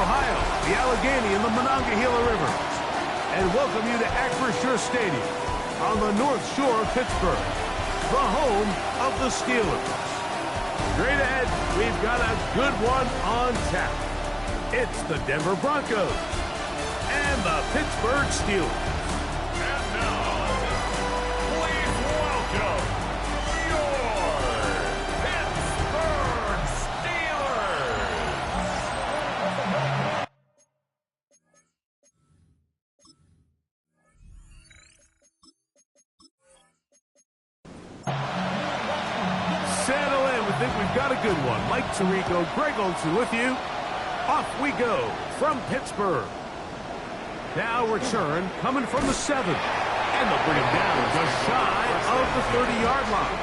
Ohio, the Allegheny and the Monongahela River, and welcome you to Acrisure Stadium on the North Shore of Pittsburgh, the home of the Steelers. Straight ahead, we've got a good one on tap. It's the Denver Broncos and the Pittsburgh Steelers. And now, please welcome your Pittsburgh Steelers. Settle in. We think we've got a good one. Mike Tirico, Greg Olsen with you. Off we go from Pittsburgh. Now return coming from the 7. And they'll bring him down just shy of the 30-yard line.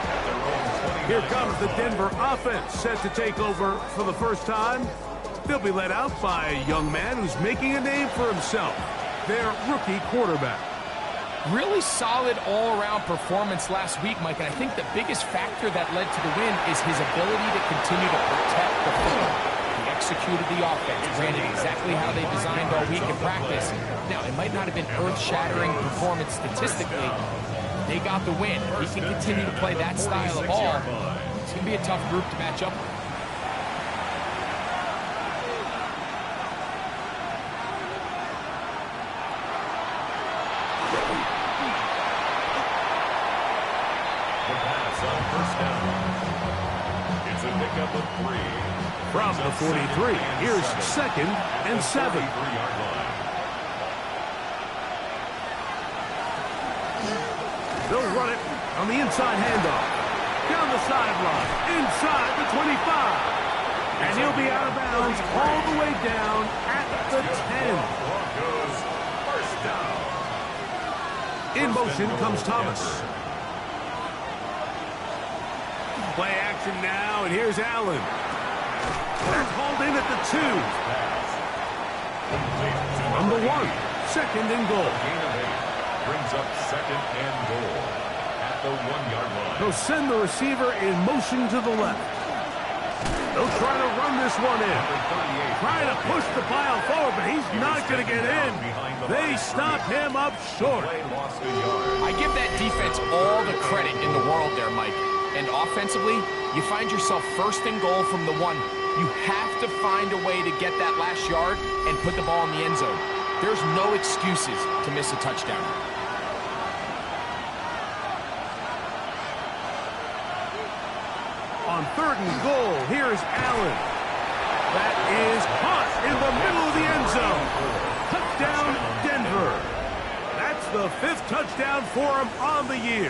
Here comes the Denver offense set to take over for the first time. They'll be led out by a young man who's making a name for himself, their rookie quarterback. Really solid all-around performance last week, Mike, and I think the biggest factor that led to the win is his ability to continue to protect the football. He executed the offense, ran it exactly how they designed all week in practice. Now, it might not have been earth-shattering performance statistically. They got the win. He can continue to play that style of ball. It's going to be a tough group to match up with. From the 43, here's 2nd and 7. They'll run it on the inside handoff. Down the sideline, inside the 25. And he'll be out of bounds all the way down at the 10. In motion comes Thomas. Play action now, and here's Allen. They're called in at the 2. From the 1, 2nd and goal. Brings up 2nd and goal at the 1-yard line. They'll send the receiver in motion to the left. They'll try to run this one in. Trying to push the pile forward, but he's not going to get in. They stop him up short. I give that defense all the credit in the world there, Mike. And offensively, you find yourself 1st and goal from the 1. You have to find a way to get that last yard and put the ball in the end zone. There's no excuses to miss a touchdown. On 3rd and goal, here's Allen. That is caught in the middle of the end zone. Touchdown, Denver. That's the 5th touchdown for him on the year.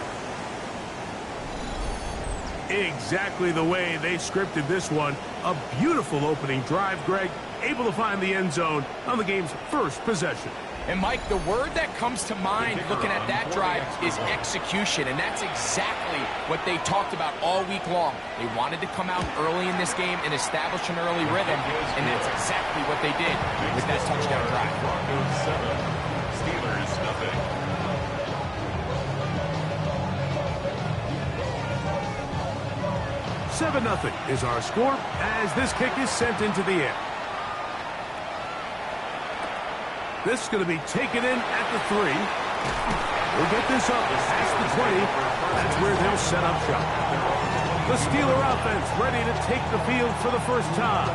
Exactly the way they scripted this one. A beautiful opening drive, Greg. Able to find the end zone on the game's first possession. And, Mike, the word that comes to mind looking at that drive is execution, and that's exactly what they talked about all week long. They wanted to come out early in this game and establish an early rhythm, and that's exactly what they did with that touchdown drive. Broncos 7, Steelers nothing. $7-0 is our score as this kick is sent into the air. This is going to be taken in at the 3. We'll get this up past the 20. That's where they'll set up shop. The Steeler offense ready to take the field for the first time.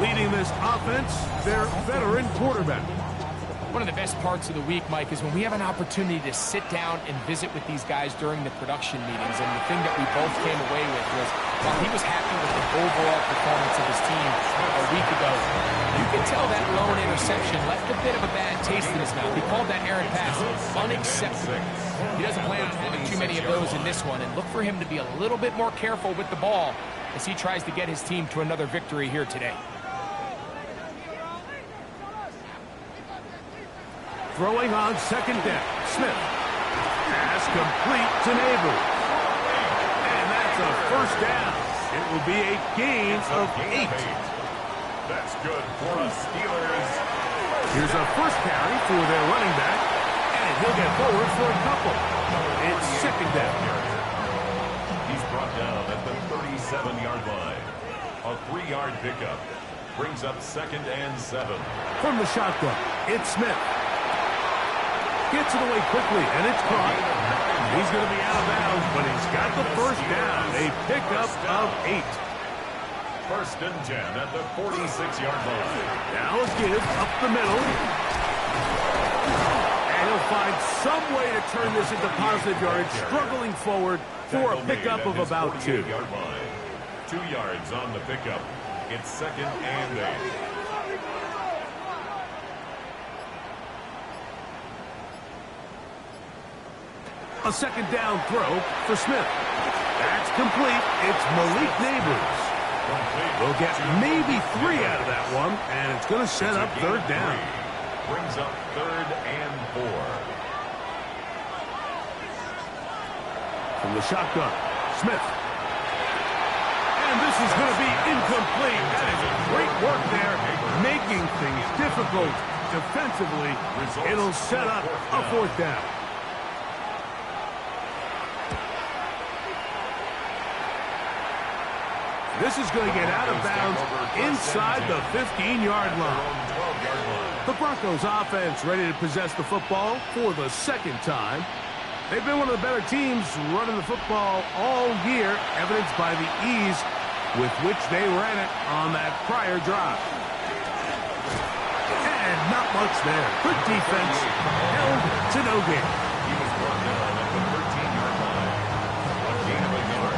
Leading this offense, their veteran quarterback. One of the best parts of the week, Mike, is when we have an opportunity to sit down and visit with these guys during the production meetings. And the thing that we both came away with was, while he was happy with the overall performance of his team a week ago, you could tell that lone interception left a bit of a bad taste in his mouth. He called that errant pass unacceptable. He doesn't plan on having too many of those in this one, and look for him to be a little bit more careful with the ball as he tries to get his team to another victory here today. Throwing on 2nd down. Smith. Pass complete to Neighbors. And that's a first down. It will be a gain of 8. That's good for the Steelers. Here's a first carry for their running back. And he'll get forward for a couple. It's 2nd down. He's brought down at the 37-yard line. A 3-yard pickup. Brings up 2nd and 7. From the shotgun, it's Smith. Gets it away quickly, and it's caught. He's going to be out of bounds, but he's got the first down. A pickup of 8. 1st and 10 at the 46-yard line. Now a give up the middle. And he'll find some way to turn this into positive yards, struggling forward for a pickup of about 2. 2 yards on the pickup. It's 2nd and 8. A second down throw for Smith. That's complete. It's Malik Neighbors. We'll get maybe 3 out of that one, and it's going to set up 3rd down. Brings up 3rd and 4. From the shotgun, Smith. And this is going to be incomplete. That is great work there, making things difficult defensively. It'll set up a 4th down. This is going to get out of bounds inside the 15-yard line. The Broncos offense ready to possess the football for the 2nd time. They've been one of the better teams running the football all year, evidenced by the ease with which they ran it on that prior drive. And not much there. Good defense, held to no gain. He was brought down at the 13-yard line. A gain of a yard.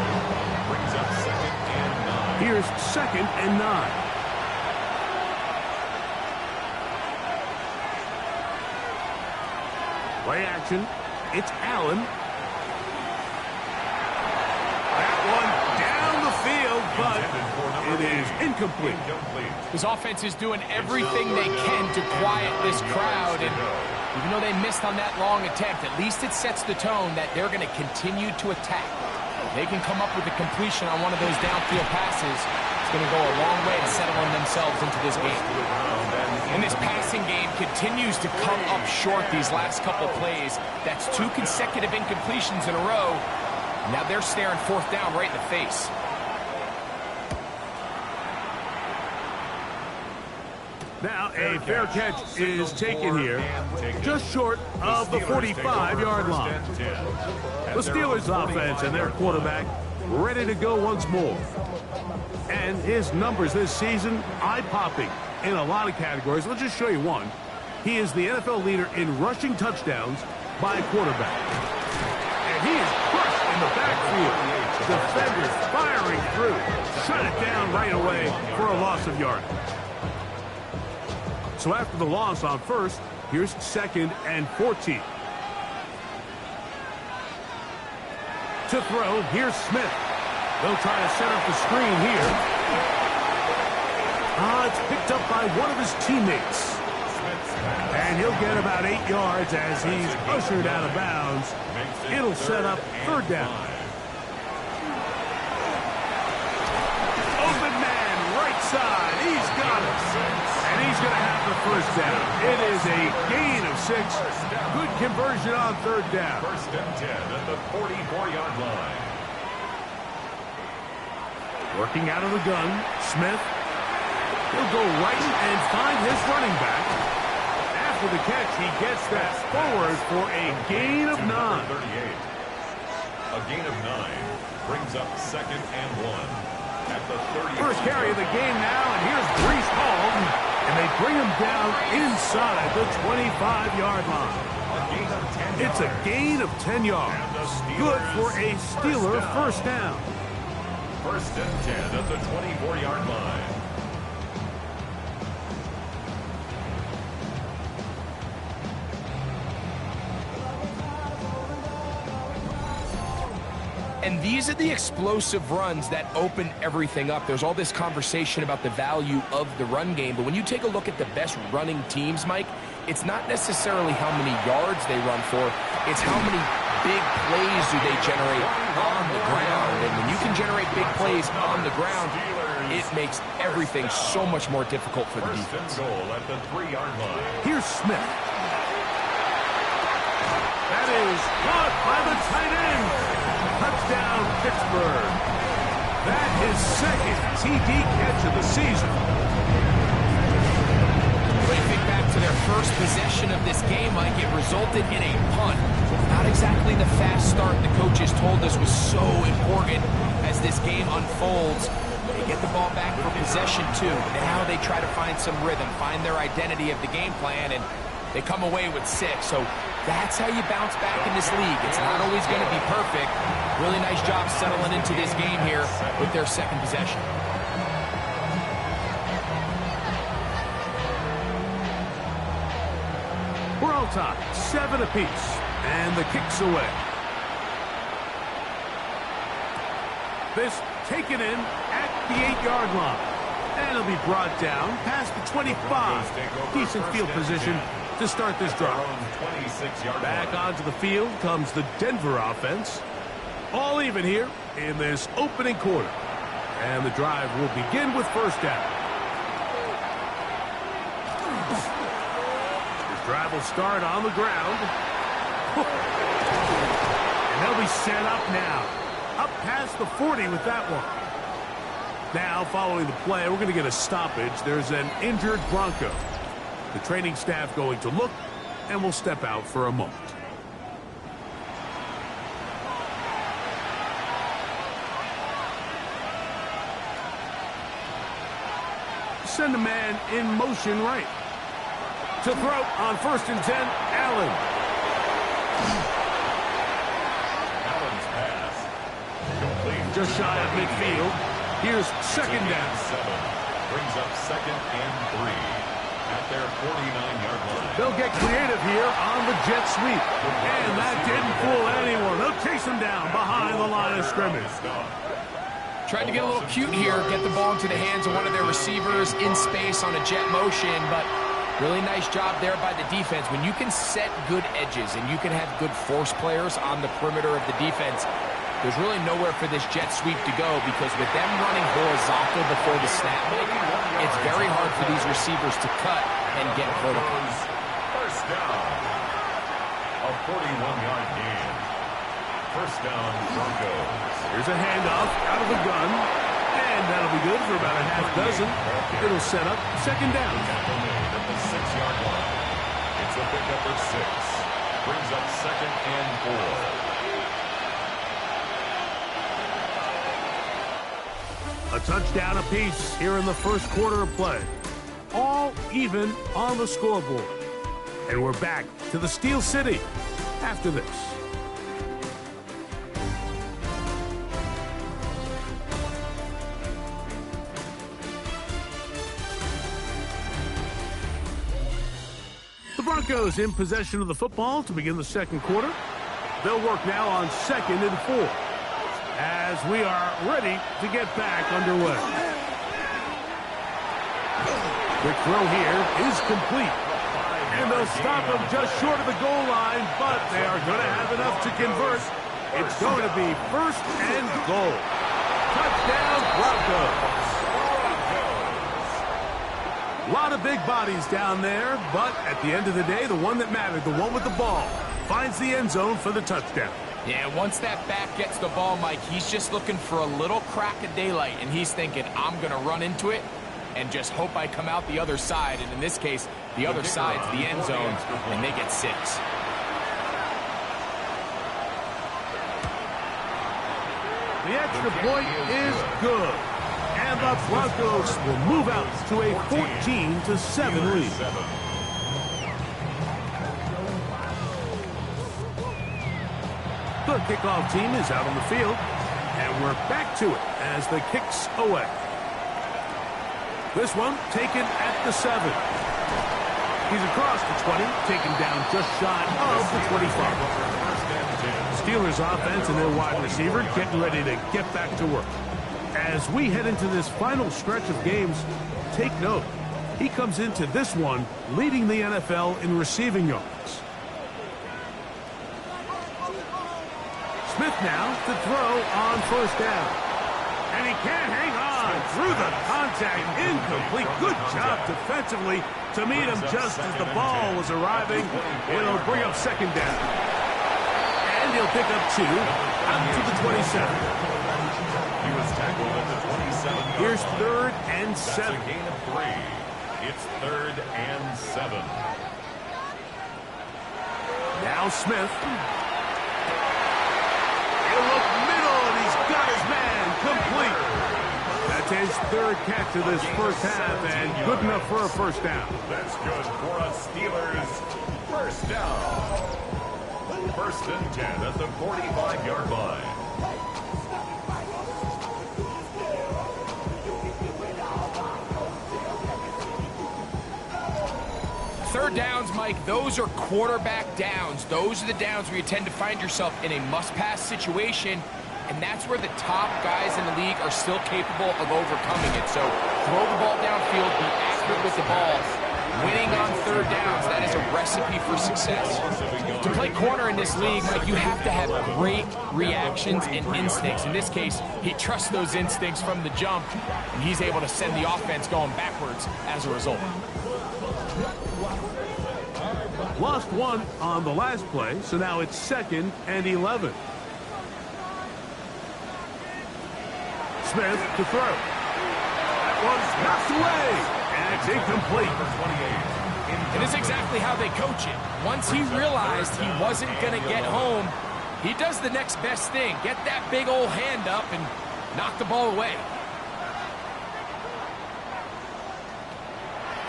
Brings up 2nd and 9. Here's 2nd and 9. Play action. It's Allen. That one down the field, but it is incomplete. His offense is doing everything they can to quiet this crowd, and even though they missed on that long attempt, at least it sets the tone that they're going to continue to attack. They can come up with a completion on one of those downfield passes. It's going to go a long way to settling themselves into this game. And this passing game continues to come up short these last couple plays. That's 2 consecutive incompletions in a row. Now they're staring 4th down right in the face. Now a fair catch is taken here, just short of the 45-yard line. The Steelers offense and their quarterback ready to go once more. And his numbers this season, eye-popping in a lot of categories. Let's just show you one. He is the NFL leader in rushing touchdowns by a quarterback. And he is crushed in the backfield. Defenders firing through. Shut it down right away for a loss of yardage. So after the loss on 1st, here's 2nd and 14. To throw, here's Smith. They'll try to set up the screen here. It's picked up by one of his teammates. And he'll get about 8 yards as he's ushered out of bounds. It'll set up 3rd down. Open man, right side. He's got it. And he's going to have the 1st down. It is a gain of 6. Good conversion on 3rd down. 1st and 10 at the 44-yard line. Working out of the gun, Smith. He'll go right and find his running back. After the catch, he gets that forward for a gain of 9. A gain of 9 brings up 2nd and 1 at the 30. First carry of the game now, and here's Breece Hall, and they bring him down inside the 25-yard line. It's a gain of 10 yards. Good for a Steeler 1st down. 1st and 10 at the 24-yard line. And these are the explosive runs that open everything up. There's all this conversation about the value of the run game, but when you take a look at the best running teams, Mike, it's not necessarily how many yards they run for, it's how many big plays do they generate on the ground. And when you can generate big plays on the ground, it makes everything so much more difficult for the defense. Goal at the 3-yard line. Here's Smith. That is caught by the tight end. Touchdown, Pittsburgh. That is second TD catch of the season. When you think back to their first possession of this game, Mike, it resulted in a punt. Not exactly the fast start the coaches told us was so important as this game unfolds. They get the ball back for possession two. Now they try to find some rhythm, find their identity of the game plan, and they come away with 6. So that's how you bounce back in this league. It's not always going to be perfect. Really nice job settling into this game here with their second possession. We're all tied, 7 apiece, and the kick's away. This taken in at the 8-yard line. And it'll be brought down past the 25. Decent field position to start this drive. Back onto the field comes the Denver offense. All even here in this opening quarter. And the drive will begin with first down. This drive will start on the ground. And they'll be set up now. Up past the 40 with that one. Now, following the play, we're going to get a stoppage. There's an injured Bronco. The training staff going to look, and we'll step out for a moment. Send a man in motion right. To throw on 1st and 10, Allen. Allen's pass. Complete. Just shy of midfield. Here's second down. 7. Brings up 2nd and 3 at their 49-yard line. They'll get creative here on the jet sweep. And that didn't fool anyone. They'll chase him down behind the line of scrimmage. Tried to get a little cute here, get the ball into the hands of one of their receivers in space on a jet motion, but really nice job there by the defense. When you can set good edges and you can have good force players on the perimeter of the defense, there's really nowhere for this jet sweep to go because with them running horizontal before the snap, it's very hard for these receivers to cut and get vertical. First down. A 41-yard gain. First down, Broncos. Here's a handoff out of the gun. And that'll be good for about a half dozen. It'll set up second down. Tackle made at the 6-yard line. It's a pickup of 6. Brings up 2nd and 4. A touchdown apiece here in the first quarter of play. All even on the scoreboard. And we're back to the Steel City after this. The Broncos in possession of the football to begin the second quarter. They'll work now on 2nd and 4. As we are ready to get back underway. Quick throw here is complete. And they'll stop him just short of the goal line, but they are going to have enough to convert. It's going to be 1st and goal. Touchdown, Broncos. A lot of big bodies down there, but at the end of the day, the one that mattered, the one with the ball, finds the end zone for the touchdown. Yeah, once that back gets the ball, Mike, he's just looking for a little crack of daylight, and he's thinking, I'm going to run into it and just hope I come out the other side. And in this case, the other side's the end zone, and they get 6. The extra point is good. And the Broncos will move out to a 14-7 lead. The kickoff team is out on the field, and we're back to it as the kick's away. This one taken at the 7. He's across the 20, taken down just shy of the 25. Steelers offense and their wide receiver getting ready to get back to work. As we head into this final stretch of games, take note. He comes into this one leading the NFL in receiving yards. Smith now to throw on 1st down. And he can't hang on through the contact. Incomplete. Good job defensively to meet him just as the ball was arriving. It'll bring up 2nd down. And he'll pick up 2 out to the 27. He was tackled Here's 3rd and That's 7. a gain of 3. It's 3rd and 7. Now Smith. He'll look middle, and he's got his man complete. That's his 3rd catch of this first half, and good enough for a first down. That's good for a Steelers first down. 1st and 10 at the 45-yard line. Third downs, Mike, those are quarterback downs. Those are the downs where you tend to find yourself in a must-pass situation, and that's where the top guys in the league are still capable of overcoming it. So throw the ball downfield, be accurate with the ball. Winning on 3rd downs, that is a recipe for success. To play corner in this league, Mike, you have to have great reactions and instincts. In this case, he trusts those instincts from the jump, and he's able to send the offense going backwards as a result. Lost 1 on the last play, so now it's 2nd and 11. Smith to throw. That one's knocked away, and it's incomplete. It is exactly how they coach it. Once he realized he wasn't going to get home, he does the next best thing. Get that big old hand up and knock the ball away.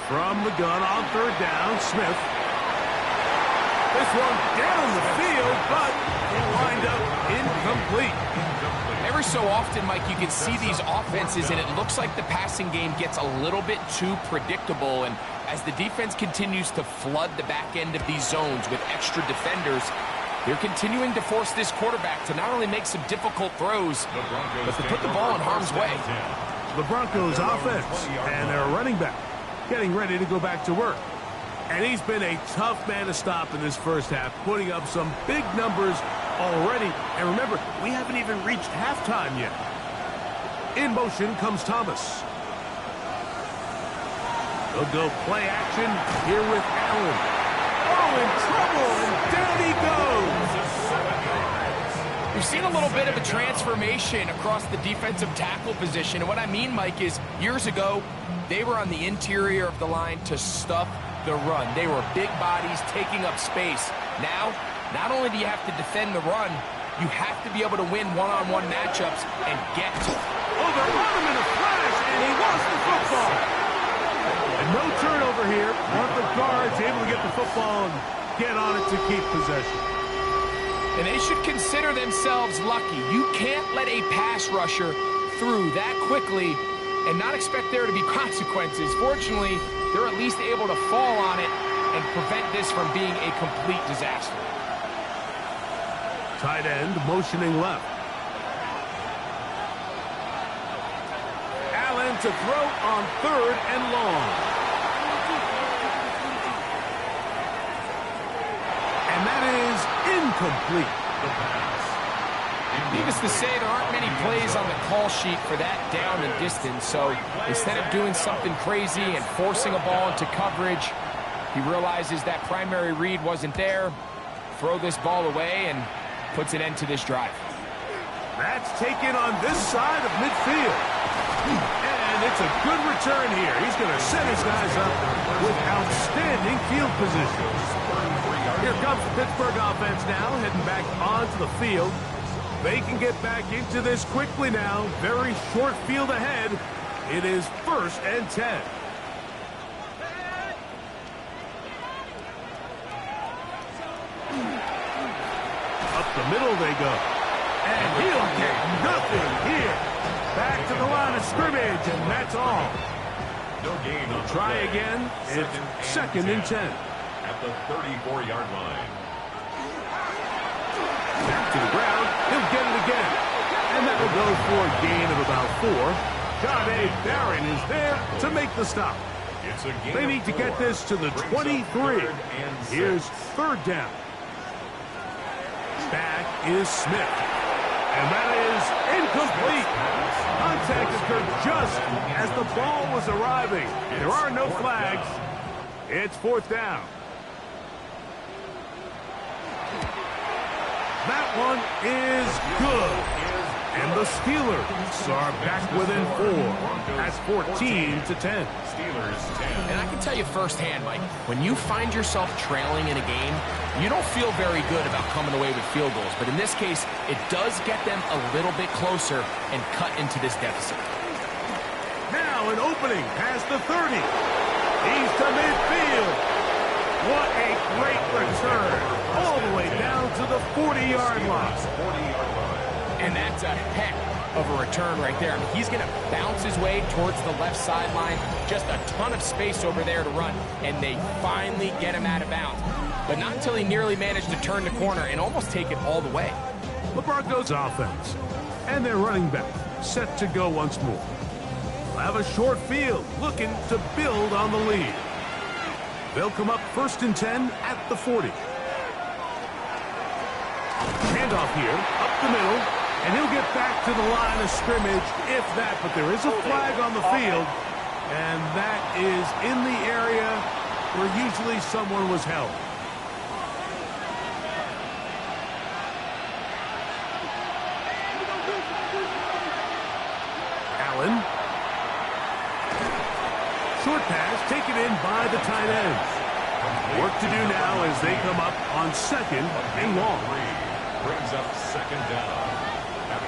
From the gun on 3rd down, Smith. This one down the field, but it lined up incomplete. Every so often, Mike, you can see these offenses, and it looks like the passing game gets a little bit too predictable. And as the defense continues to flood the back end of these zones with extra defenders, they're continuing to force this quarterback to not only make some difficult throws, but to put the ball in harm's way. The Broncos offense and their running back getting ready to go back to work. And he's been a tough man to stop in this first half, putting up some big numbers already. And remember, we haven't even reached halftime yet. In motion comes Thomas. They'll go play action here with Allen. Oh, in trouble, and down he goes. We've seen a little bit of a transformation across the defensive tackle position. And what I mean, Mike, is years ago, they were on the interior of the line to stuff the run. They were big bodies taking up space. Now, not only do you have to defend the run, you have to be able to win one-on-one matchups and get to it. Oh, they're on him in a flash, and he lost the football. And no turnover here. One of the guards able to get the football and get on it to keep possession. And they should consider themselves lucky. You can't let a pass rusher through that quickly and not expect there to be consequences. Fortunately, they're at least able to fall on it and prevent this from being a complete disaster. Tight end motioning left. Allen to throw on 3rd and long. And that is incomplete. The pass. Needless to say, there aren't many plays on the call sheet for that down and distance, so instead of doing something crazy and forcing a ball into coverage, he realizes that primary read wasn't there, throw this ball away, and puts an end to this drive. That's taken on this side of midfield. And it's a good return here. He's going to set his guys up with outstanding field position. Here comes the Pittsburgh offense now, heading back onto the field. They can get back into this quickly now. Very short field ahead. It is 1st and 10. Up the middle they go. And he'll get nothing here. Back to the line of scrimmage, and that's all. No gain on Try again. It's 2nd and 10. At the 34-yard line. Back to the ground. He'll get it again. And that will go for a gain of about 4. Jahdae Barron is there to make the stop. It's a gain They need to get this to the 23. Here's 3rd down. Back is Smith. And that is incomplete. Contact occurred just as the ball was arriving. There are no flags. It's 4th down. That one is good. And the Steelers are back within 4 at 14-10. Steelers 10. And I can tell you firsthand, Mike, when you find yourself trailing in a game, you don't feel very good about coming away with field goals. But in this case, it does get them a little bit closer and cut into this deficit. Now an opening past the 30. He's to midfield. What a great return. All the way down to the 40-yard line. 40-yard line. And that's a heck of a return right there. I mean, he's going to bounce his way towards the left sideline. Just a ton of space over there to run. And they finally get him out of bounds. But not until he nearly managed to turn the corner and almost take it all the way. The Broncos offense. And their running back set to go once more. They'll have a short field looking to build on the lead. They'll come up 1st and 10 at the 40. Handoff here, up the middle, and he'll get back to the line of scrimmage, if that. But there is a flag on the field, and that is in the area where usually someone was held. Allen. Short pass taken in by the tight end. Work to do now as they come up on 2nd and long. Brings up 2nd down.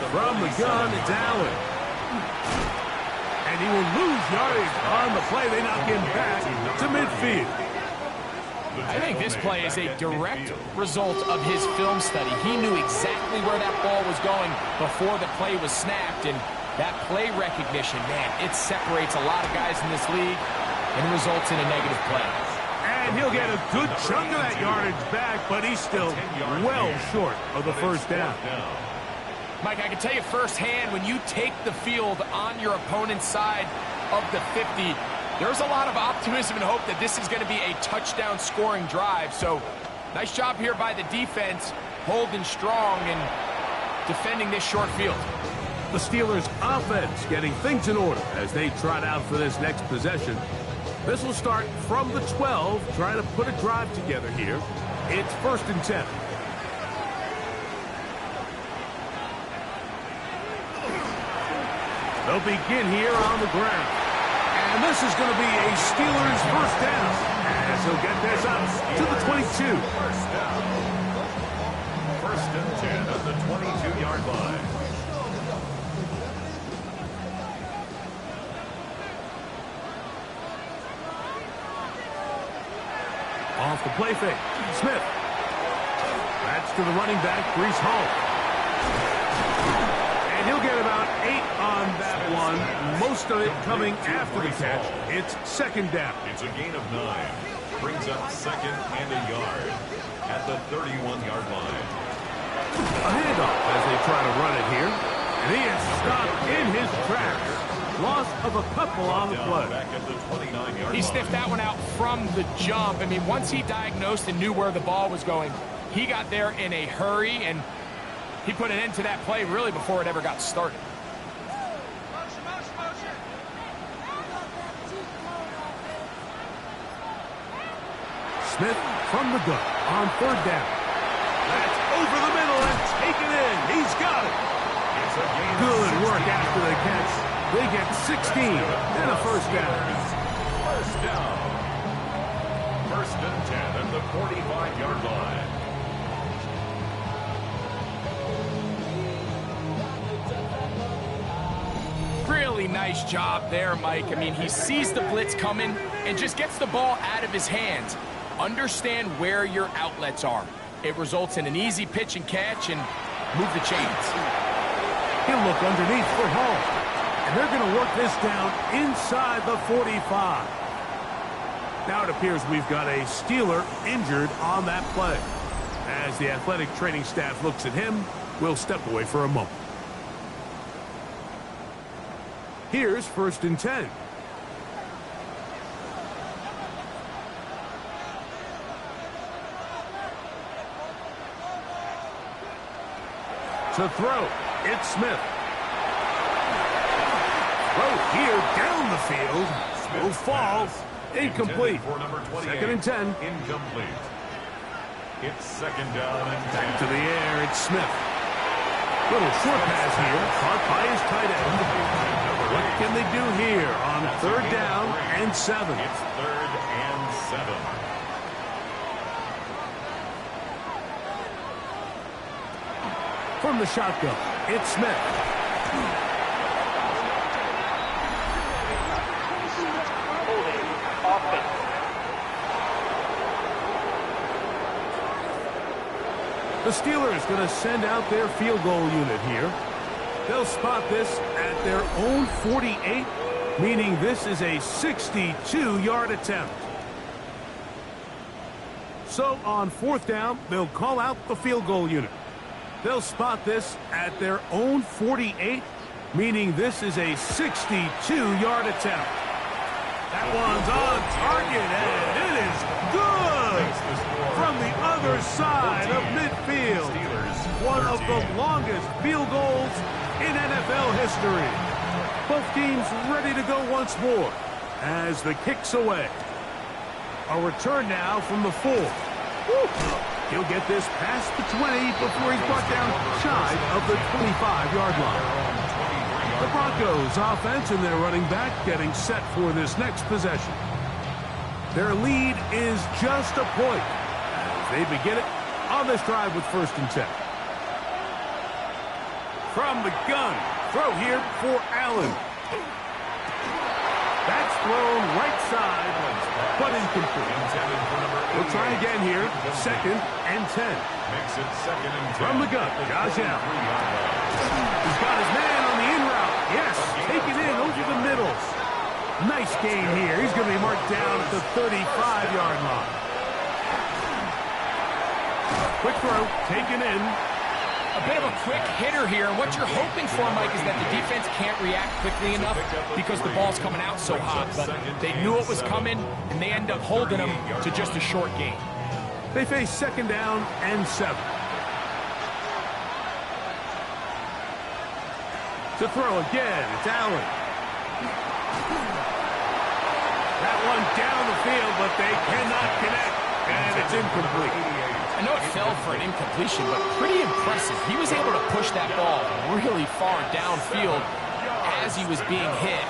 From the gun, it's Allen. And he will lose yardage on the play. They knock him back to midfield. I think this play is a direct result of his film study. He knew exactly where that ball was going before the play was snapped, and that play recognition, man, it separates a lot of guys in this league and results in a negative play. And he'll get a good chunk of that yardage back, but he's still well short of the 1st down. Mike, I can tell you firsthand, when you take the field on your opponent's side of the 50, there's a lot of optimism and hope that this is going to be a touchdown scoring drive. So, nice job here by the defense, holding strong and defending this short field. The Steelers' offense getting things in order as they trot out for this next possession. This will start from the 12, trying to put a drive together here. It's 1st and 10. They'll begin here on the ground. And this is going to be a Steelers 1st down. As he'll get this up to the 22. 1st down. 1st and 10 at the 22-yard line. Off the play fake. Smith. That's to the running back, Breece Hall. And he'll get about 8 on that one. Most of it coming after the catch. It's 2nd down. It's a gain of 9. Brings up 2nd and a yard at the 31-yard line. A handoff as they try to run it here. And he is stopped in his tracks. Loss of a couple on the play. Back at the 29-yard line. He sniffed that one out from the jump. I mean, once he diagnosed and knew where the ball was going, he got there in a hurry, and he put an end to that play really before it ever got started. Smith from the gun on 3rd down. That's over the middle and taken in. He's got it. It's a gain of Good 16. work after the catch. They get 16 and a 1st down. 1st down. 1st and 10 at the 45-yard line. Really nice job there, Mike. I mean, he sees the blitz coming and just gets the ball out of his hands. Understand where your outlets are. It results in an easy pitch and catch and move the chains. He'll look underneath for Hall. And they're going to work this down inside the 45. Now it appears we've got a Steeler injured on that play. As the athletic training staff looks at him, we'll step away for a moment. Here's 1st and 10. To throw, it's Smith. Throw here down the field. Will fall. Incomplete. 2nd and 10. Incomplete. It's 2nd down and 10. Back to the air. It's Smith. Little short pass here, caught by his tight end. What can they do here on 3rd down and 7? It's 3rd and 7. From the shotgun, it's Smith. Holding offense. The Steelers going to send out their field goal unit here. They'll spot this at their own 48, meaning this is a 62-yard attempt. So on 4th down, they'll call out the field goal unit. They'll spot this at their own 48, meaning this is a 62-yard attempt. That one's on target, and it is good from the other side of midfield. One of the longest field goals in NFL history. Both teams ready to go once more as the kick's away. A return now from the 4. He'll get this past the 20 before he's brought down shy of the 25-yard line. The Broncos offense and their running back getting set for this next possession. Their lead is just a point as they begin it on this drive with 1st and 10. From the gun, throw here for Allen. That's thrown right side, but incomplete. We'll try again here, 2nd and 10. Makes it 2nd and 10. From the gun, Josh Allen. He's got his man on the in route. Yes, take it in over the middle. Nice game here. He's going to be marked down at the 35-yard line. Quick throw, taken in. A bit of a quick hitter here. What you're hoping for, Mike, is that the defense can't react quickly enough because the ball's coming out so hot. But they knew it was coming, and they end up holding them to just a short game. They face 2nd down and 7. To throw again, it's Allen. That one down the field, but they cannot connect, and it's incomplete. I know it fell for an incompletion, but pretty impressive. He was able to push that ball really far downfield as he was being hit.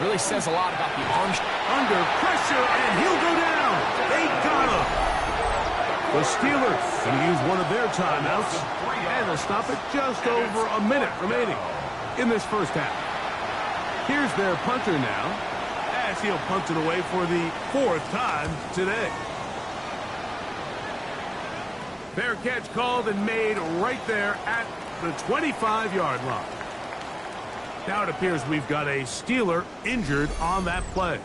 Really says a lot about the arm. Under pressure, and he'll go down. They got him. The Steelers going to use one of their timeouts, and they'll stop it just over a minute remaining in this 1st half. Here's their punter now, as he'll punt it away for the 4th time today. Fair catch called and made right there at the 25-yard line. Now it appears we've got a Steeler injured on that play.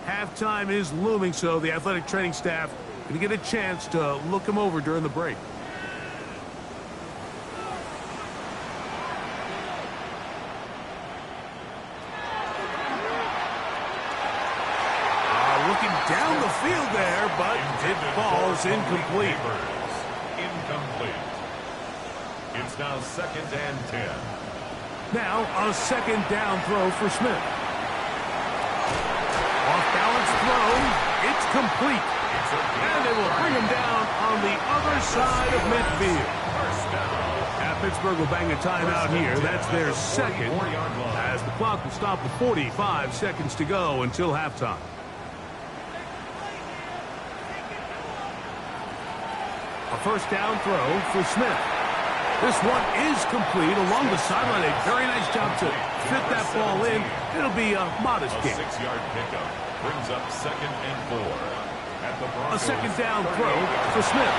Halftime is looming, so the athletic training staff going to get a chance to look him over during the break. Looking down the field there, but it falls incomplete. Incomplete. It's now 2nd and 10. Now a 2nd down throw for Smith. Off balance throw. It's complete. And they will bring him down on the other side of midfield. Pittsburgh will bang a timeout here. That's their 2nd as the clock will stop with 45 seconds to go until halftime. A 1st down throw for Smith. This one is complete along the sideline. A very nice job to fit that ball in. It'll be a modest gain. 6-yard pickup brings up 2nd and 4. A 2nd down throw for Smith.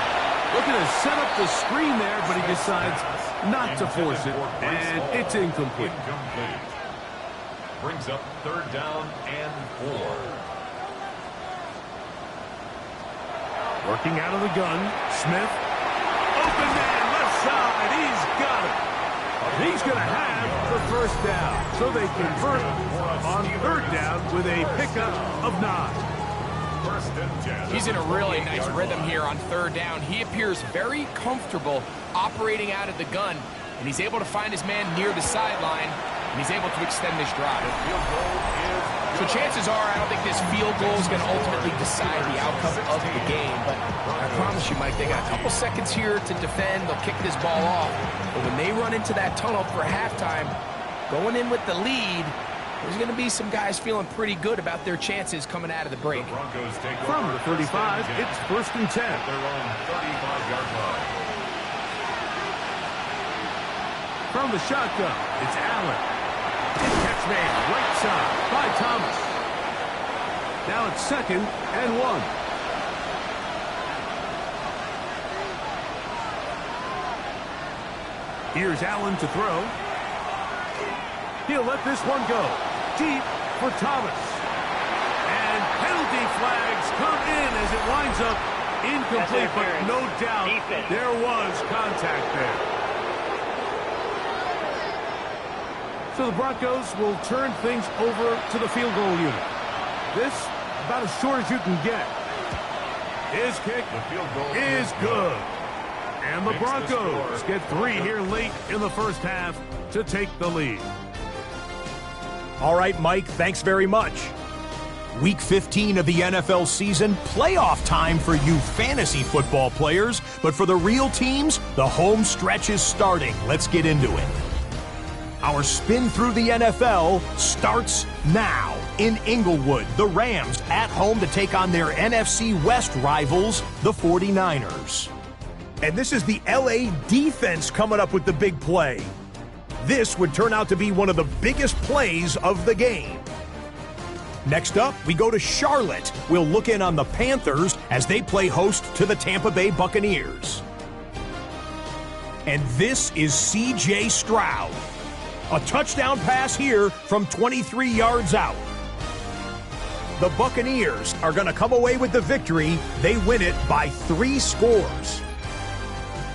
Looking to set up the screen there, but he decides not to force it, and it's incomplete. Brings up 3rd down and 4. Working out of the gun, Smith. Open man, left side, he's got it. He's going to have the 1st down. So they convert on 3rd down with a pickup of 9. He's in a really nice rhythm here on 3rd down. He appears very comfortable operating out of the gun, and he's able to find his man near the sideline and he's able to extend this drive. Field goal is So chances are, I don't think this field goal is going to ultimately decide the outcome of the game. But I promise you, Mike, they got a couple seconds here to defend. They'll kick this ball off. But when they run into that tunnel for halftime, going in with the lead, there's going to be some guys feeling pretty good about their chances coming out of the break. the Broncos take From over the 35, it's first and 10. at their own 35-yard line. From the shotgun, it's Allen. Catch man, right side by Thomas. Now it's 2nd and 1. Here's Allen to throw. He'll let this one go. Deep for Thomas. And penalty flags come in as it winds up incomplete, but no doubt there was contact there. So the Broncos will turn things over to the field goal unit. This, about as short as you can get. His kick The field goal is good. And the Broncos get 3 here late in the first half to take the lead. All right, Mike, thanks very much. Week 15 of the NFL season, playoff time for you fantasy football players. But for the real teams, the home stretch is starting. Let's get into it. Our spin through the NFL starts now. In Inglewood, the Rams at home to take on their NFC West rivals, the 49ers. And this is the LA defense coming up with the big play. This would turn out to be one of the biggest plays of the game. Next up, we go to Charlotte. We'll look in on the Panthers as they play host to the Tampa Bay Buccaneers. And this is C.J. Stroud. A touchdown pass here from 23 yards out. The Buccaneers are going to come away with the victory. They win it by 3 scores.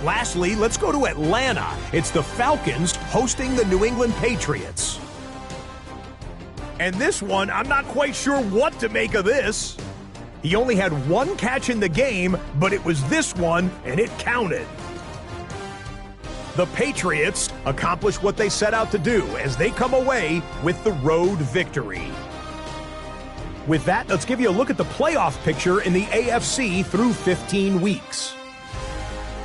Lastly, let's go to Atlanta. It's the Falcons hosting the New England Patriots. And this one, I'm not quite sure what to make of this. He only had 1 catch in the game, but it was this one, and it counted. The Patriots accomplish what they set out to do as they come away with the road victory. With that, let's give you a look at the playoff picture in the AFC through 15 weeks.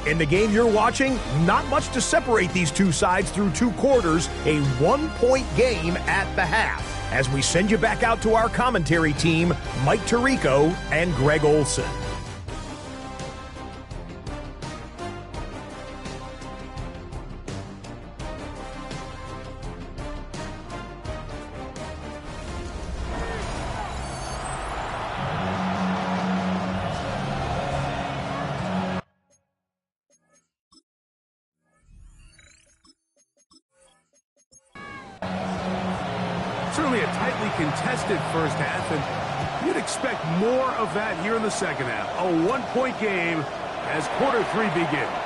In the game you're watching, not much to separate these two sides through 2 quarters, a 1-point game at the half. As we send you back out to our commentary team, Mike Tirico and Greg Olson. Certainly a tightly contested first half, and you'd expect more of that here in the second half. A 1-point game as quarter 3 begins.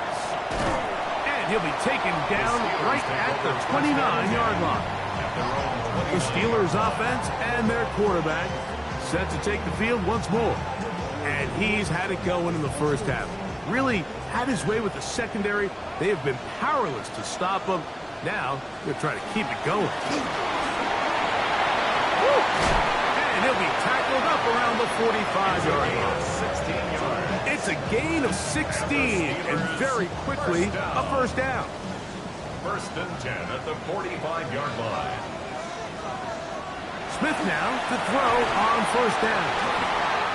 And he'll be taken down right at the 29-yard line. The Steelers offense and their quarterback set to take the field once more. And he's had it going in the first half. Really had his way with the secondary. They have been powerless to stop him. Now they're trying to keep it going. And he'll be tackled up around the 45-yard line. 16 yards. It's a gain of 16, and very quickly, a first down. 1st and 10 at the 45-yard line. Smith now to throw on first down.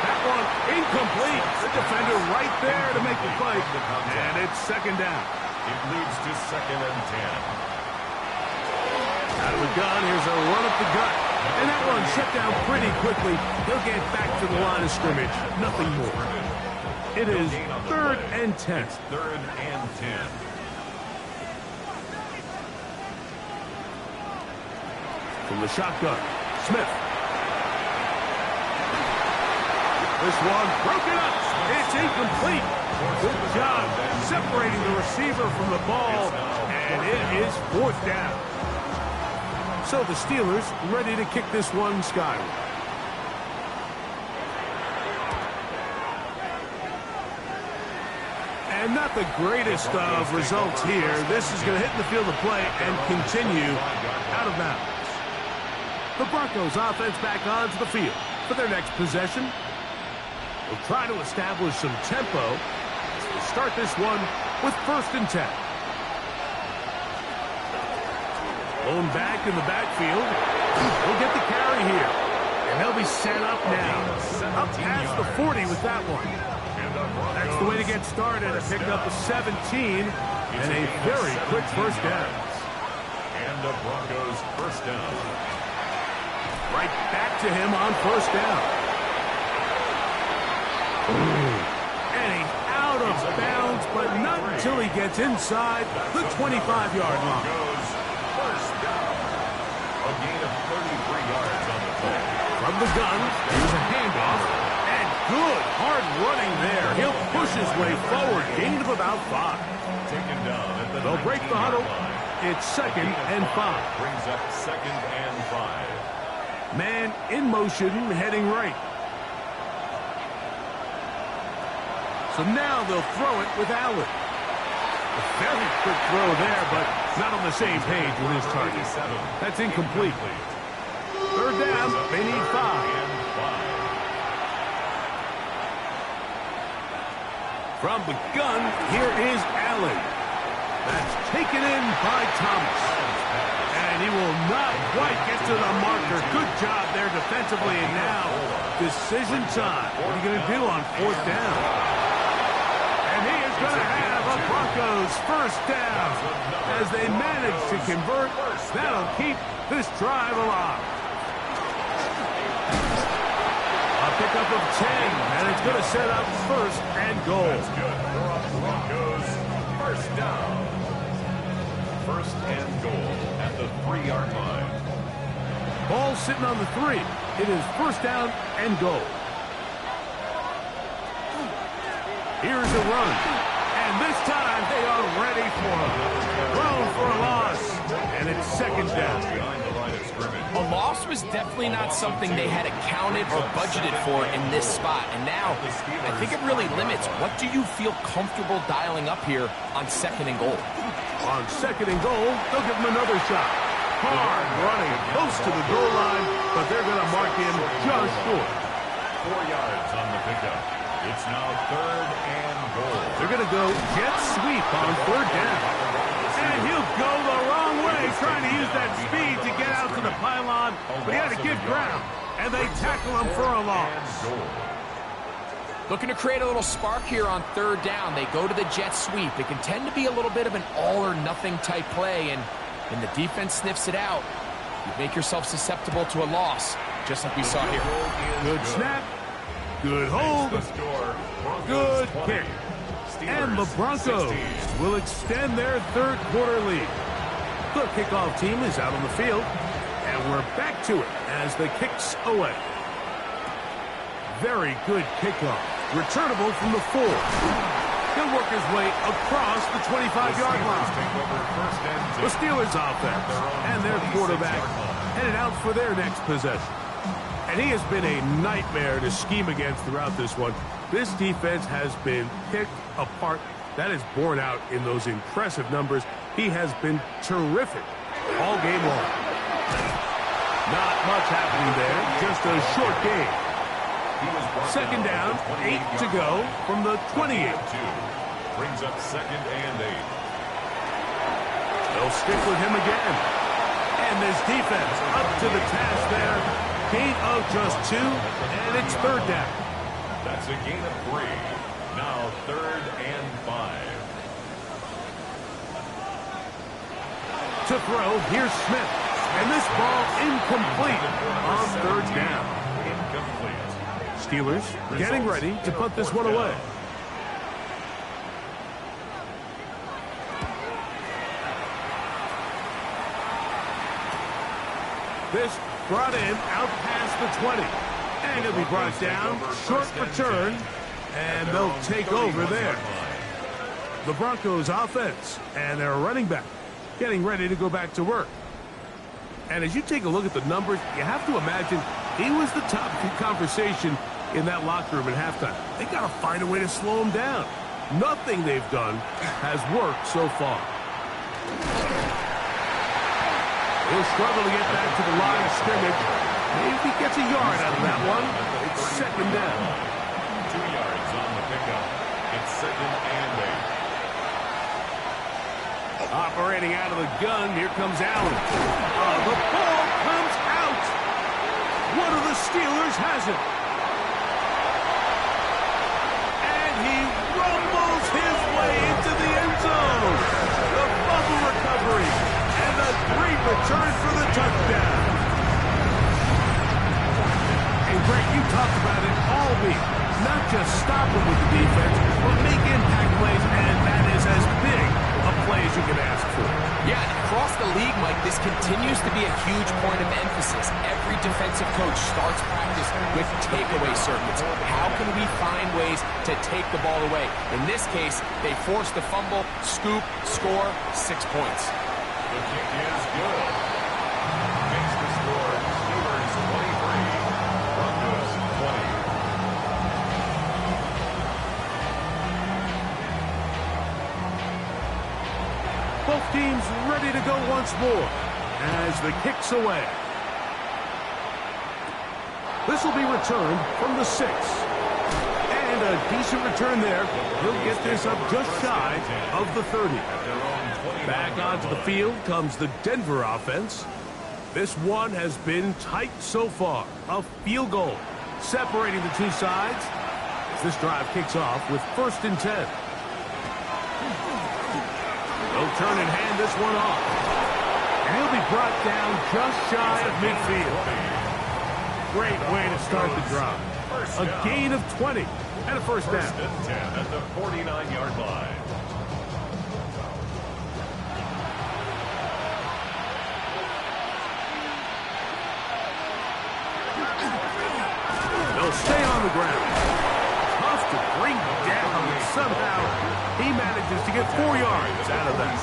That one incomplete. The defender right there to make the play. And it's 2nd down. It leads to 2nd and 10. Out of the gun, here's a run up the gut. And that one shut down pretty quickly. He'll get back to the line of scrimmage. Nothing more. It is 3rd and 10. 3rd and 10. From the shotgun, Smith. This one broken up. It's incomplete. Good job separating the receiver from the ball. And it is 4th down. So the Steelers ready to kick this one skyward. And not the greatest of results here. This is going to hit the field of play and continue out of bounds. The Broncos offense back onto the field for their next possession. We'll try to establish some tempo as we start this one with 1st and 10. Blown back in the backfield. We'll get the carry here. And they'll be set up now. Up past the 40 with that one. That's the way to get started. Pick up a 17 and a very quick 1st down. And the Broncos 1st down. Right back to him on 1st down. And he's out of bounds, but not until he gets inside the 25-yard line. First down. A gain of 33 yards on the play. From the gun, here's a handoff. And good hard running there. He'll push his way forward. Gain of about 5. Taken down at the They'll break the huddle. line. It's 2nd and 5. Brings up 2nd and 5. Man in motion, heading right. So now they'll throw it with Allen. A very quick throw there, but not on the same page with his target. That's incomplete. 3rd down, they need 5. From the gun, here is Allen. That's taken in by Thomas. And he will not quite get to the marker. Good job there defensively, and now decision time. What are you going to do on 4th down? And he is going to have a Broncos 1st down as they manage to convert. That'll keep this drive alive. A pickup of 10, and it's going to set up 1st and goal. That's good. Broncos 1st down. 1st and goal at the 3-yard line. Ball sitting on the 3. It is 1st down and goal. Here's a run. And this time they are ready for him. Thrown for a loss. And it's 2nd down. Behind the line of scrimmage. A loss was definitely not something they had accounted or budgeted for in this spot. And now, I think it really limits. What do you feel comfortable dialing up here on 2nd and goal? On 2nd and goal, they'll give him another shot. Hard running close to the goal line, but they're going to mark him just short. 4 yards on the pickup. It's now 3rd and goal. They're going to go jet sweep on 3rd down. And he'll go the wrong way, trying to use that speed to get out to the pylon, but he had to give ground, and they tackle him for a loss. Looking to create a little spark here on 3rd down. They go to the jet sweep. It can tend to be a little bit of an all-or-nothing type play, and when the defense sniffs it out, you make yourself susceptible to a loss, just like we saw here. Good snap, good hold, good kick. And the Broncos will extend their 3rd quarter lead. The kickoff team is out on the field, and we're back to it as the kick's away. Very good kickoff. Returnable from the 4. He'll work his way across the 25-yard line. The Steelers offense and their quarterback headed out for their next possession. And he has been a nightmare to scheme against throughout this one. This defense has been picked apart. That is borne out in those impressive numbers. He has been terrific all game long. Not much happening there. Just a short game. 2nd down, 8 to go from the 28. Brings up 2nd and 8. They'll stick with him again. And this defense up to the task there. Gain of just 2, and it's 3rd down. That's a gain of 3. Now 3rd and 5. To throw, here's Smith. And this ball incomplete on 3rd down. Incomplete. Steelers getting ready to put this one away. This brought in out past the 20. And he'll be brought down, short return, and they'll take over there. The Broncos offense and their running back getting ready to go back to work. And as you take a look at the numbers, you have to imagine he was the top conversation in that locker room at halftime. They got to find a way to slow him down. Nothing they've done has worked so far. He'll struggle to get back to the line of scrimmage. Maybe he gets a yard out of that one. It's second down. 2 yards on the pickup. It's second and 8. Operating out of the gun, here comes Allen. Oh, the ball comes out. One of the Steelers has it. And he rumbles his way into the end zone. The fumble recovery and a great return for the touchdown. And Greg, you talked about it all week. Not just stop him with the defense, but make impact plays, and that is as big a play as you can ask for. Yeah, and across the league, Mike, this continues to be a huge point of emphasis. Every defensive coach starts practice with takeaway circuits. How can we find ways to take the ball away? In this case, they forced the fumble, scoop, score, 6 points. The kick is good. Makes the score Steelers 23, Broncos 20. Both teams ready to go once more as the kick's away. This will be returned from the 6. And a decent return there. He'll get this up just shy of the 30. Back onto the field comes the Denver offense. This one has been tight so far. A field goal separating the two sides as this drive kicks off with 1st and 10. They'll turn and hand this one off. And he'll be brought down just shy of midfield. Great way to start the drive. A gain of 20 and a first down. 1st and 10 at the 49-yard line. They'll stay on the ground. Tough to bring down, and somehow he manages to get 4 yards out of that.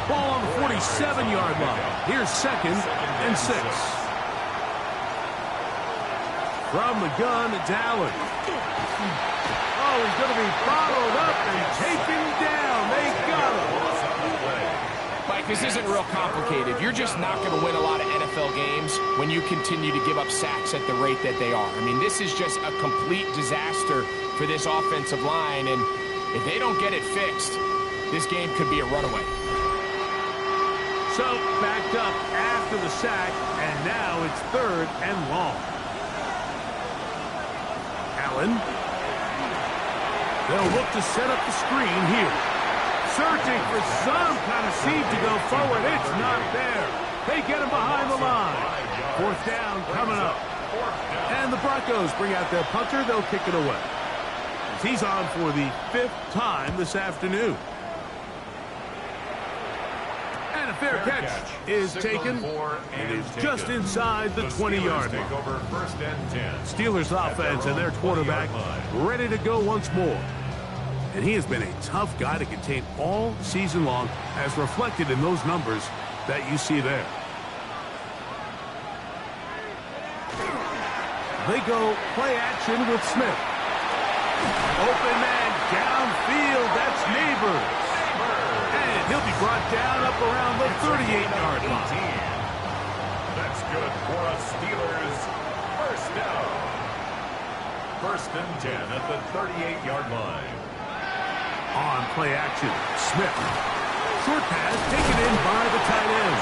Ball on the 47-yard line. Here's 2nd and 6. From the gun, it's Allen. Oh, he's going to be followed up and taken down. They got him. Mike, this isn't real complicated. You're just not going to win a lot of NFL games when you continue to give up sacks at the rate that they are. I mean, this is just a complete disaster for this offensive line, and if they don't get it fixed, this game could be a runaway. So, backed up after the sack, and now it's 3rd and long. Allen. They'll look to set up the screen here. Searching for some kind of seed to go forward. It's not there. They get him behind the line. 4th down coming up. And the Broncos bring out their punter. They'll kick it away. As he's on for the 5th time this afternoon. And a fair catch is taken. It is just inside the 20-yard line. 1st and 10. Steelers offense and their quarterback ready to go once more. And he has been a tough guy to contain all season long, as reflected in those numbers that you see there. They go play action with Smith. Open man downfield. That's Neighbors. And he'll be brought down up around the 38-yard line. That's good for a Steelers 1st down. 1st and 10 at the 38-yard line. On play action, Smith. Short pass taken in by the tight end.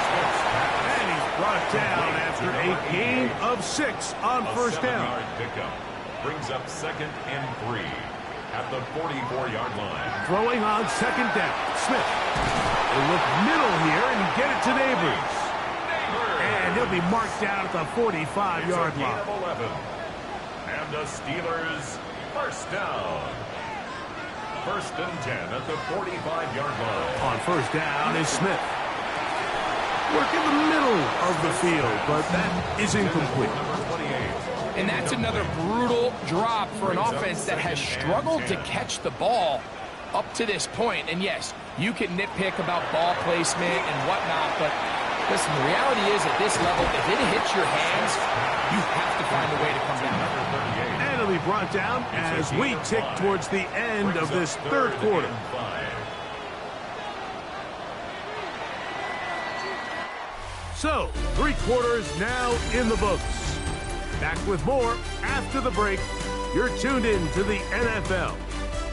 And he's brought down after a gain of 6 on 1st down. 7-yard pickup brings up 2nd and 3 at the 44-yard line. Throwing on 2nd down, Smith. They look middle here and get it to Neighbors. And he'll be marked down at the 45-yard line. 11. And the Steelers 1st down. 1st and 10 at the 45-yard line. On 1st down is Smith. Work in the middle of the field, but that is incomplete. And that's another brutal drop for an offense that has struggled to catch the ball up to this point. And yes, you can nitpick about ball placement and whatnot, but listen, the reality is at this level, if it hits your hands, you have to find a way to come down. And it'll be brought down as we tick towards the end of this third quarter. So, 3 quarters now in the books. Back with more after the break. You're tuned in to the NFL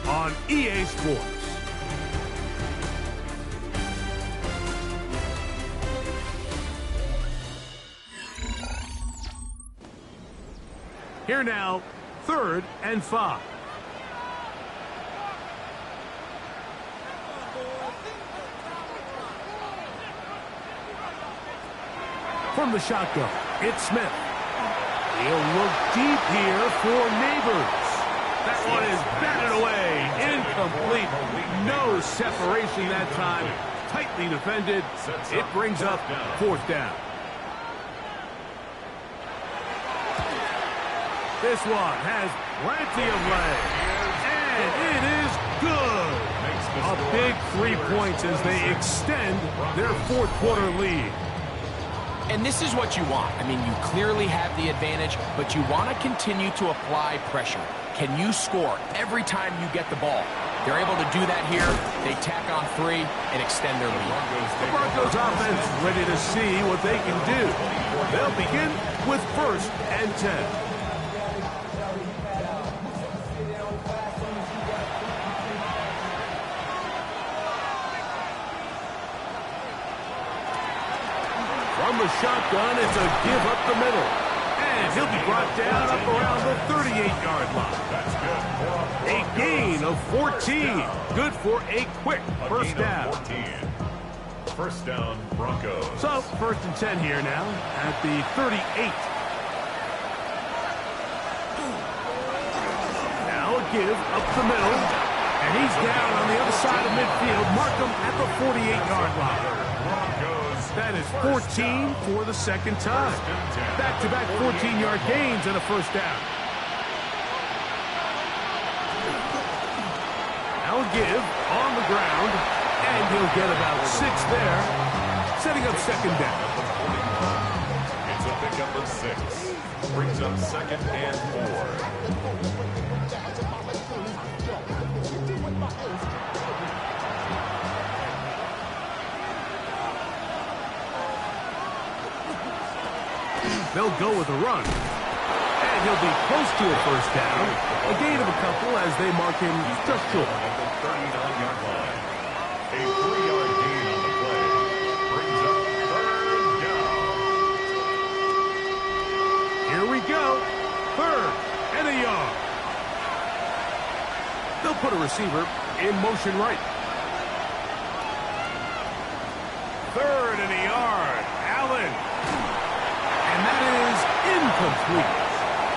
on EA Sports. Here now, 3rd and 5. From the shotgun, it's Smith. He'll look deep here for Neighbors. That one is batted away. Incomplete. No separation that time. Tightly defended. It brings up 4th down. This one has plenty of legs. And it is good. A big 3 points as they extend their 4th quarter lead. And this is what you want. I mean, you clearly have the advantage, but you want to continue to apply pressure. Can you score every time you get the ball? They're able to do that here. They tack on 3 and extend their lead. The Broncos offense ready to see what they can do. They'll begin with 1st and 10. From the shotgun, it's a give up the middle. And he'll be brought down up around the 38-yard line. That's good. A gain of 14. Good for a quick first down. 1st down, Broncos. So, 1st and 10 here now at the 38. Now a give up the middle. And he's down on the other side of midfield. Mark him at the 48-yard line. That is 14 for the 2nd time. Back-to-back 14-yard gains and a 1st down. Now a give on the ground, and he'll get about 6 there, setting up 2nd down. It's a pickup of 6. Brings up 2nd and 4. They'll go with a run. And he'll be close to a 1st down. A gain of a couple as they mark him just short. At the 39-yard line. A 3-yard gain on the play. Brings up 3rd down. Here we go. 3rd and a yard. They'll put a receiver in motion right. 3rd and a yard. Allen. And that is incomplete.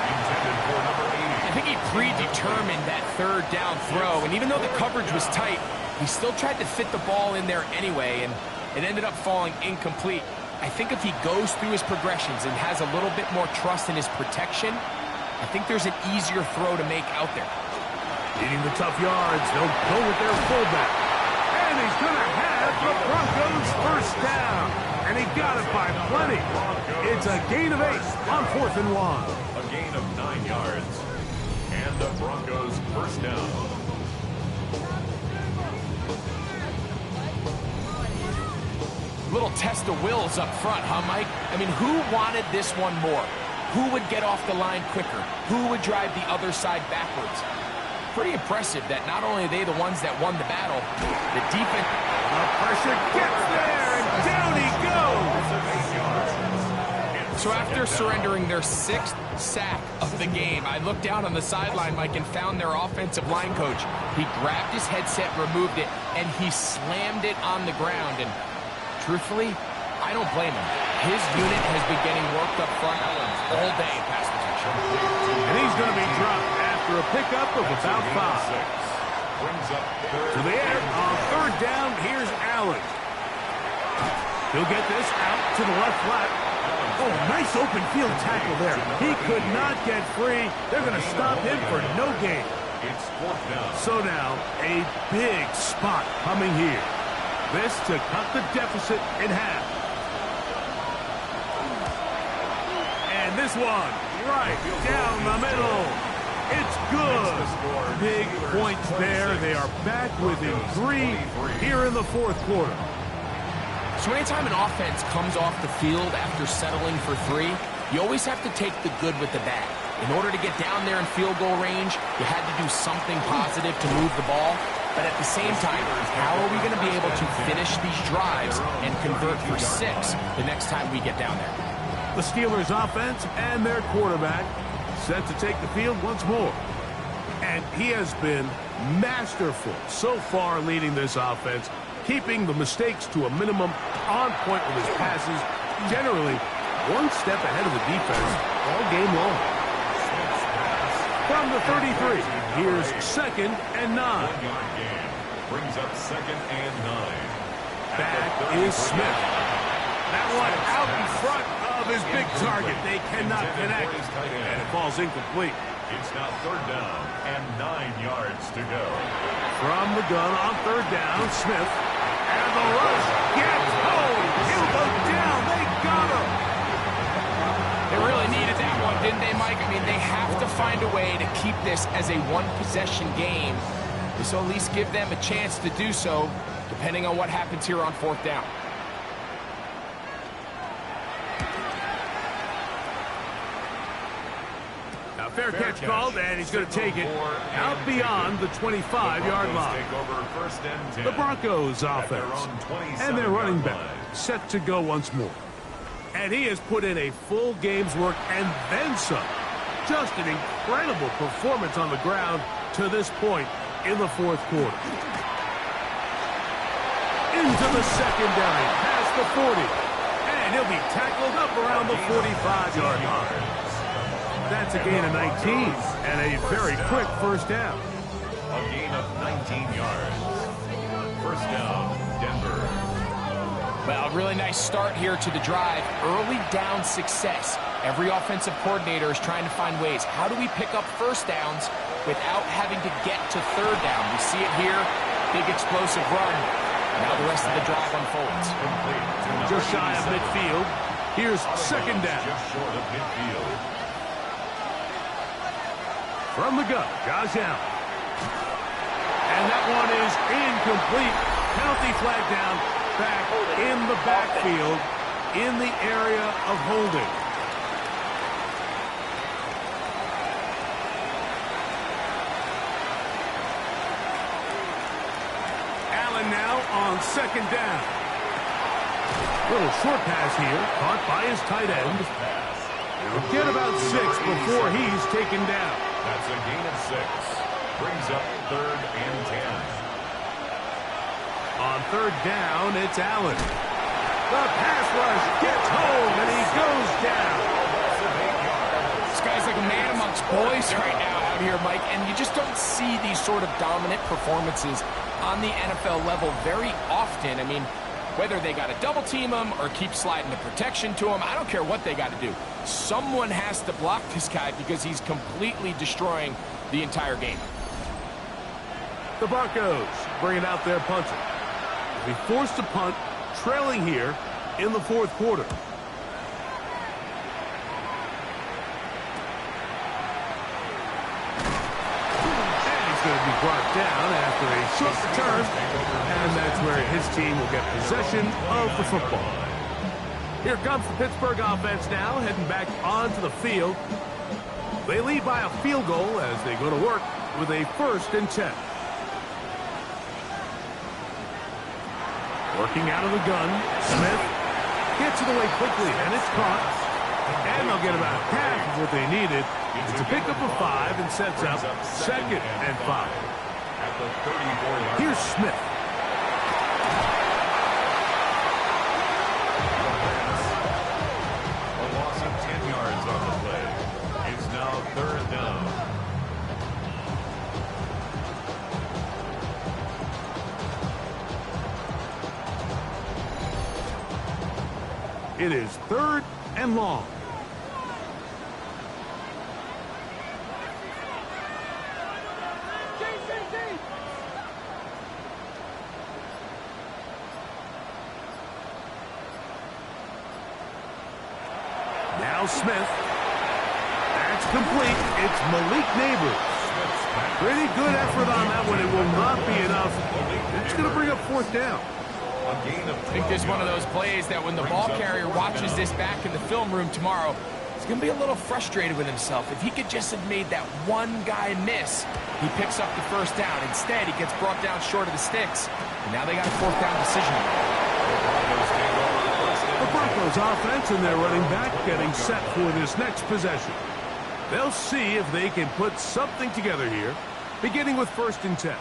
Intended for number 80. I think he predetermined that 3rd down throw, and even though the coverage was tight, he still tried to fit the ball in there anyway, and it ended up falling incomplete. I think if he goes through his progressions and has a little bit more trust in his protection, I think there's an easier throw to make out there. Needing the tough yards, they'll go with their fullback. And he's going to have the Broncos 1st down. And he got it by plenty. It's a gain of 8 on 4th and 1. A gain of 9 yards. And the Broncos 1st down. Little test of wills up front, huh, Mike? I mean, who wanted this one more? Who would get off the line quicker? Who would drive the other side backwards? Pretty impressive that not only are they the ones that won the battle, the defense... The pressure gets there, and down he goes! So after surrendering their 6th sack of the game, I looked down on the sideline, Mike, and found their offensive line coach. He grabbed his headset, removed it, and he slammed it on the ground. And truthfully, I don't blame him. His unit has been getting worked up front all day in pass protection. And he's going to be dropped after a pickup of about 5. To the air on 3rd down, here's Allen. He'll get this out to the left flat. Oh, nice open field tackle there. He could not get free. They're going to stop him for no gain. It's 4th down. So now, a big spot coming here. This to cut the deficit in half. And this one, right down the middle. It's good. Big points there. They are back within 3 here in the fourth quarter. So anytime an offense comes off the field after settling for 3, you always have to take the good with the bad. In order to get down there in field goal range, you had to do something positive to move the ball. But at the same time, how are we going to be able to finish these drives and convert for 6 the next time we get down there? The Steelers offense and their quarterback set to take the field once more. And he has been masterful so far leading this offense, keeping the mistakes to a minimum, on point with his passes, generally one step ahead of the defense all game long. From the 33, here's 2nd and 9. 1-yard gain. Brings up 2nd and 9. Back is Smith. That one out in front of his big target. They cannot connect, and it falls incomplete. It's now 3rd down and 9 yards to go. From the gun on 3rd down, Smith. And the rush gets home. He'll go down. They got him. They really needed that one, didn't they, Mike? I mean, they have to find a way to keep this as a one-possession game. This will at least give them a chance to do so, depending on what happens here on 4th down. Now, fair catch called, and he's going to take it out beyond the 25-yard line. The Broncos offense and their running back set to go once more. And he has put in a full game's work and then some. Just an incredible performance on the ground to this point in the fourth quarter. Into the secondary, past the 40. And he'll be tackled up around the 45-yard line. That's a gain of 19 and a very quick first down. A gain of 19 yards. First down, Denver. Well, a really nice start here to the drive. Early down success. Every offensive coordinator is trying to find ways. How do we pick up first downs without having to get to 3rd down? We see it here. Big explosive run. Now the rest of the drive unfolds. Just shy of midfield. Here's 2nd down. Just short of midfield. From the gun, Josh Allen. And that one is incomplete. Penalty flag down. Back in the backfield, in the area of holding. Allen now on 2nd down. Little short pass here, caught by his tight end. He'll get about 6 before he's taken down. That's a gain of 6. Brings up 3rd and 10. On 3rd down, it's Allen. The pass rush gets home, and he goes down. This guy's like a man amongst boys right now out here, Mike, and you just don't see these sort of dominant performances on the NFL level very often. I mean, whether they got to double team him or keep sliding the protection to him, I don't care what they got to do. Someone has to block this guy because he's completely destroying the entire game. The Broncos bringing out their punter. They forced a punt, trailing here in the fourth quarter. And he's going to be brought down after a short return, and that's where his team will get possession of the football. Here comes the Pittsburgh offense now, heading back onto the field. They lead by a field goal as they go to work with a 1st and 10. Working out of the gun, Smith gets it away quickly, and it's caught. And they'll get about half of what they needed. It's a pickup of 5 and sets up 2nd and 5. At the 34-yard. Here's Smith. A loss of 10 yards on the play. It's now 3rd down. It is 3rd and long. Now Smith. That's It's complete. It's Malik Neighbors. Pretty good effort on that one. It will not be enough. It's going to bring up fourth down. I think there's one of those plays that when the ball carrier watches this back in the film room tomorrow, he's going to be a little frustrated with himself. If he could just have made that one guy miss, he picks up the first down. Instead, he gets brought down short of the sticks. And now they got a fourth down decision. The Broncos offense and their running back getting set for this next possession. They'll see if they can put something together here, beginning with 1st and 10.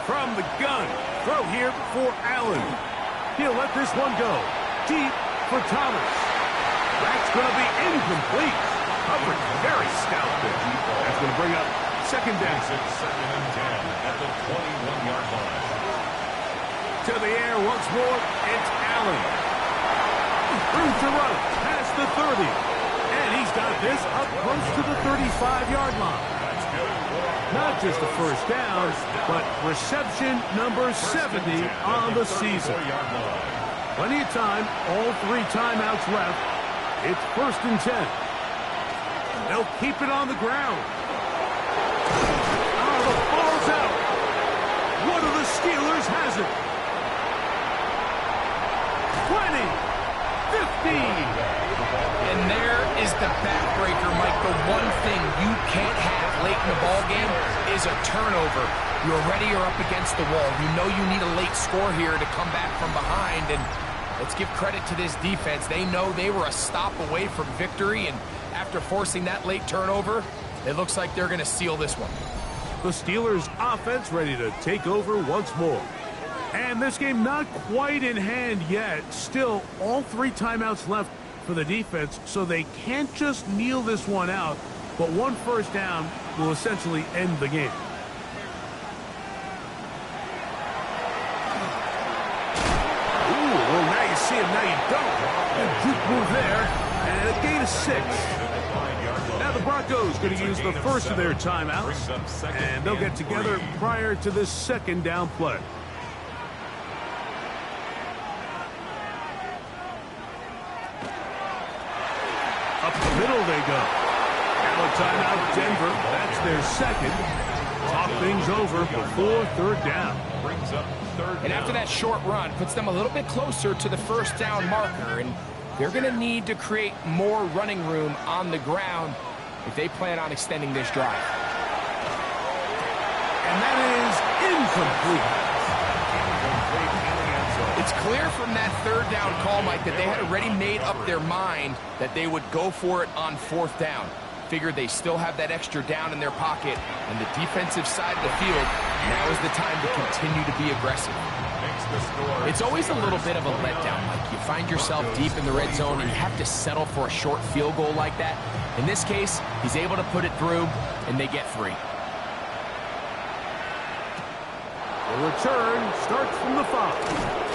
From the gun, throw here for Allen. He'll let this one go. Deep for Thomas. That's going to be incomplete. Coverage very stout there. That's going to bring up 2nd down. 2nd and 10 at the 21-yard line. To the air once more, it's Allen. Through to run, past the 30. And he's got this up close to the 35-yard line. Not just a first down, but reception number 70 on the season. Plenty of time, all 3 timeouts left. It's 1st and 10. They'll keep it on the ground. Oh, the ball's out. One of the Steelers has it. 20, 15. And there is the backbreaker, Mike. The one thing you can't have late in the ball game is a turnover. You're already up against the wall. You know you need a late score here to come back from behind. And let's give credit to this defense. They know they were a stop away from victory. And after forcing that late turnover, it looks like they're going to seal this one. The Steelers' offense ready to take over once more. And this game not quite in hand yet. Still, all 3 timeouts left for the defense, so they can't just kneel this one out, but one first down will essentially end the game. Ooh, well, now you see him, now you don't. Good juke move there, and a gain of 6. Now the Broncos going to use the first of their timeouts, and they'll get together prior to this 2nd down play. Up the middle they go. Now a timeout, Denver. That's their 2nd. Talk things over before 3rd down. Brings up 3rd down. And after that short run, puts them a little bit closer to the first down marker. And they're going to need to create more running room on the ground if they plan on extending this drive. And that is incomplete. It's clear from that 3rd down call, Mike, that they had already made up their mind that they would go for it on 4th down. Figured they still have that extra down in their pocket, and the defensive side of the field, now is the time to continue to be aggressive. It's always a little bit of a letdown, Mike. You find yourself deep in the red zone, and you have to settle for a short field goal like that. In this case, he's able to put it through, and they get 3. The return starts from the 5.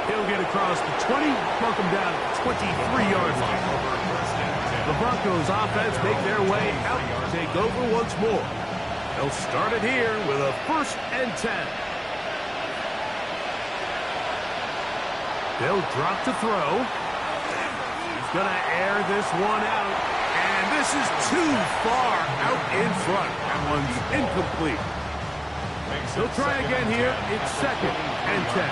He'll get across the 20, mark him down at the 23-yard line. The Broncos offense make their way out to take over once more. They'll start it here with a 1st and 10. They'll drop to throw. He's going to air this one out. And this is too far out in front. That one's incomplete. They'll try again here. It's 2nd and 10.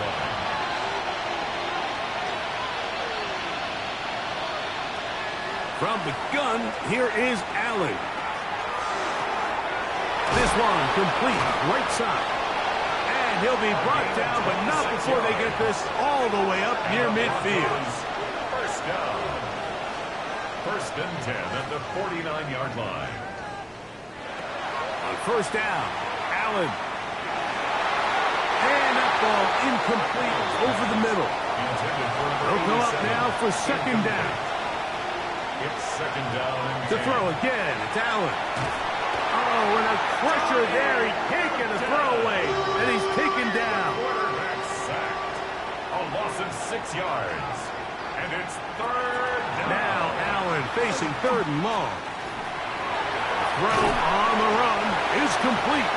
From the gun, here is Allen. This one complete, right side. And he'll be brought down, but not before they get this all the way up near midfield. First down. 1st and 10 at the 49-yard line. On 1st down, Allen. And that ball incomplete over the middle. They'll come up now for 2nd down. It's 2nd down and To throw again, it's Allen. Oh, and a pressure there. He can't get a throwaway, and he's taken down. Quarterback sacked. A loss of 6 yards. And it's 3rd down. Now Allen facing 3rd and long. Throw on the run is complete.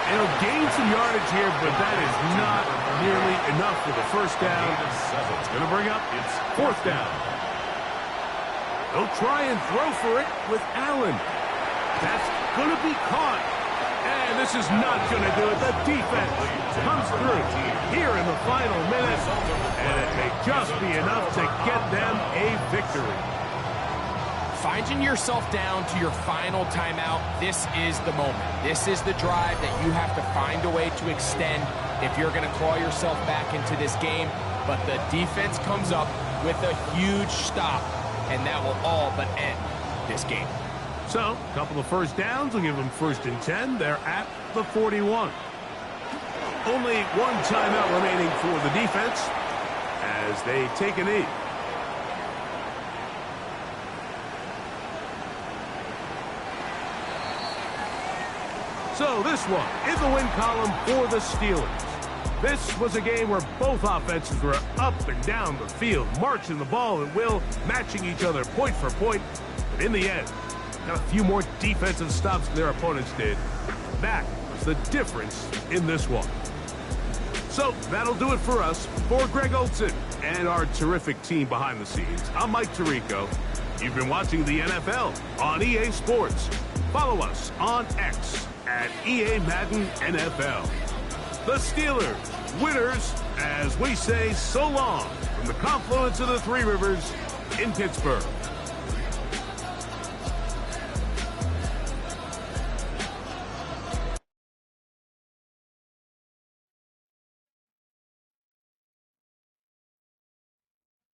And he'll gain some yardage here, but that is not nearly enough for the first down. It's going to bring up its fourth down. They'll try and throw for it with Allen. That's going to be caught. And this is not going to do it. The defense comes through here in the final minutes, and it may just be enough to get them a victory. Finding yourself down to your final timeout, this is the moment. This is the drive that you have to find a way to extend if you're going to claw yourself back into this game. But the defense comes up with a huge stop, and that will all but end this game. So, a couple of first downs will give them 1st and 10. They're at the 41. Only one timeout remaining for the defense as they take a knee. So this one is the win column for the Steelers. This was a game where both offenses were up and down the field, marching the ball at will, matching each other point for point. But in the end, got a few more defensive stops than their opponents did. That was the difference in this one. So that'll do it for us. For Greg Olson and our terrific team behind the scenes, I'm Mike Tirico. You've been watching the NFL on EA Sports. Follow us on X at EA Madden NFL. The Steelers, winners, as we say so long from the confluence of the Three Rivers in Pittsburgh.